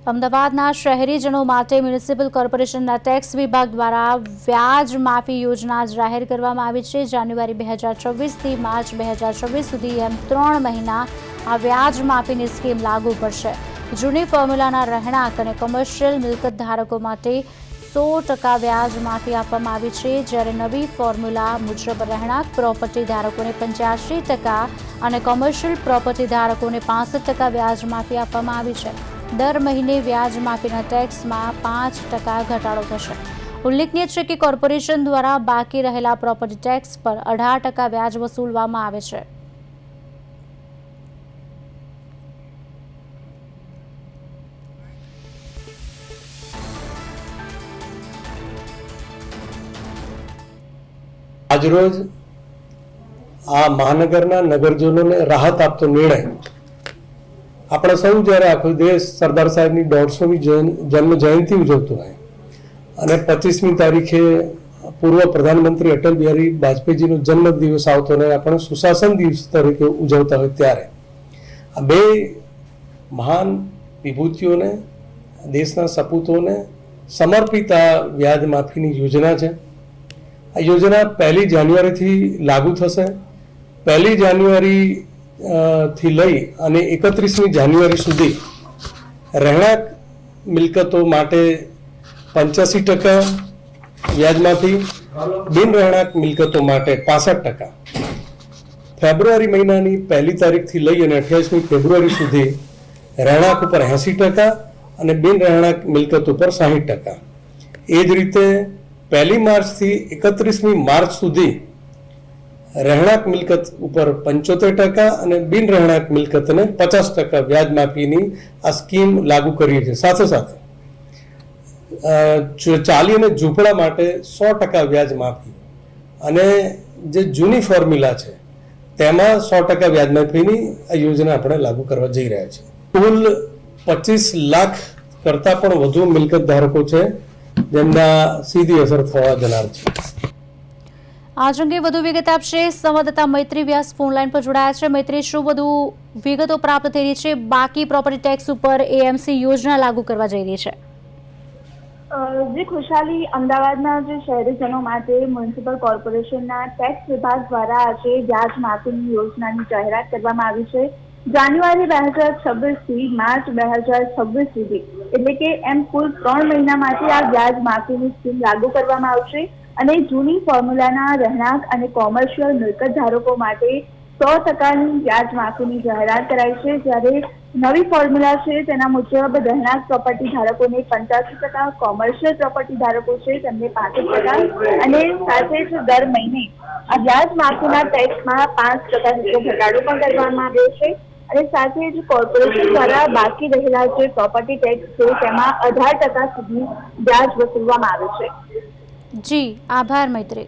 અમદાવાદના શહેરીજનો માટે મ્યુનિસિપલ કોર્પોરેશનના ટેક્સ વિભાગ દ્વારા વ્યાજ માફી યોજના જાહેર કરવામાં આવી છે। જાન્યુઆરી 2024થી માર્ચ 2026 સુધી એમ 3 મહિના આ વ્યાજ માફીની સ્કીમ લાગુ પડશે। જૂની ફોર્મ્યુલાના રહેણાંક અને કોમર્શિયલ મિલકત ધારકો માટે 100% વ્યાજ માફી આપવામાં આવી છે, જ્યારે નવી ફોર્મ્યુલા મુજબ રહેણાંક પ્રોપર્ટી ધારકોને 85% અને કોમર્શિયલ પ્રોપર્ટી ધારકોને 65% વ્યાજ માફી આપવામાં આવી છે। દર મહિને વ્યાજ માફીના ટેક્સમાં 5% ઘટાડો થશે। ઉલ્લેખનીય છે કે કોર્પોરેશન દ્વારા બાકી રહેલા પ્રોપર્ટી ટેક્સ પર 18% વ્યાજ વસૂલવામાં આવે છે। આજરોજ આ મહાનગરના નગરજનોને રાહત આપતો નિર્ણય આપણે સૌ જ્યારે આખો દેશ સરદાર સાહેબની 150મી જન્મ જયંતિ ઉજવતો હોય અને 25મી તારીખે પૂર્વ પ્રધાનમંત્રી અટલ બિહારી વાજપેયીજીનો જન્મ દિવસ આવતો અને આપણે સુશાસન દિવસ તરીકે ઉજવતા હોય ત્યારે આ બે મહાન વિભૂતિઓને દેશના સપૂતોને સમર્પિત આ વ્યાજ માફીની યોજના છે। આ યોજના 1 જાન્યુઆરીથી લાગુ થશે। 1 જાન્યુઆરી થી લઈ અને 31મી જાન્યુઆરી સુધી રહેણાંક મિલકતો માટે 85% વ્યાજ માફી, બિન રહેણાંક મિલકતો માટે 65%। ફેબ્રુઆરી મહિનાની 1 તારીખથી લઈ અને 28મી ફેબ્રુઆરી સુધી રહેણાંક ઉપર 80% અને બિન રહેણાંક મિલકત ઉપર 60%। એ જ રીતે 1 માર્ચથી 31મી માર્ચ સુધી રહેણાંક મિલકત ઉપર 75% અને બિન રહેણાંક મિલકતને 50% વ્યાજ માફીની આ સ્કીમ લાગુ કરી છે। સાથે સાથે ચાલી અને ઝૂંપડા માટે 100% વ્યાજ માફી અને જે જૂની ફોર્મ્યુલા છે તેમાં 100% વ્યાજ માફીની આ યોજના આપણે લાગુ કરવા જઈ રહ્યા છીએ। કુલ 25 લાખ કરતાં પણ વધુ મિલકત ધારકો છે જેમના સીધી અસર થવા જનાર છે। આજ અંગે વધુ વિગત આપશે સંવાદદાતા મૈત્રી વ્યાસ ફોન લાઈન પર જોડાયા છે। મૈત્રી, શું વધુ વિગતો પ્રાપ્ત થઈ રહી છે? બાકી પ્રોપર્ટી ટેક્સ ઉપર એએમસી યોજના લાગુ કરવા જઈ રહી છે। જે ખુશાલી, અમદાવાદના જે શહેરીજનો માટે મ્યુનિસિપલ કોર્પોરેશનના ટેક્સ વિભાગ દ્વારા આજે વ્યાજ માફીની યોજનાની જાહેરાત કરવામાં આવી છે। જાન્યુઆરી 2026થી માર્ચ 2026 સુધી એટલે કે એમ કુલ 3 મહિના માટે આ વ્યાજ માફીની સ્કીમ લાગુ કરવામાં આવશે અને જૂની ફોર્મ્યુલાના રહેણાંક અને કોમર્શિયલ મિલકત ધારકો માટે 100%ની વ્યાજ માફીની જાહેરાત કરાઈ છે, જ્યારે નવી ફોર્મ્યુલા છે તેના મુજબ રહેણાંક પ્રોપર્ટી ધારકોને 85%, કોમર્શિયલ પ્રોપર્ટી ધારકો છે તેમને 65% અને સાથે જ દર મહિને આ વ્યાજ માફીના ટેક્સમાં 5% જેટલો ઘટાડો પણ કરવામાં આવ્યો છે અને સાથે જ કોર્પોરેશન દ્વારા બાકી રહેલા જે પ્રોપર્ટી ટેક્સ છે તેમાં 18% સુધી વ્યાજ વસૂલવામાં આવે છે। જી, આભાર મૈત્રી।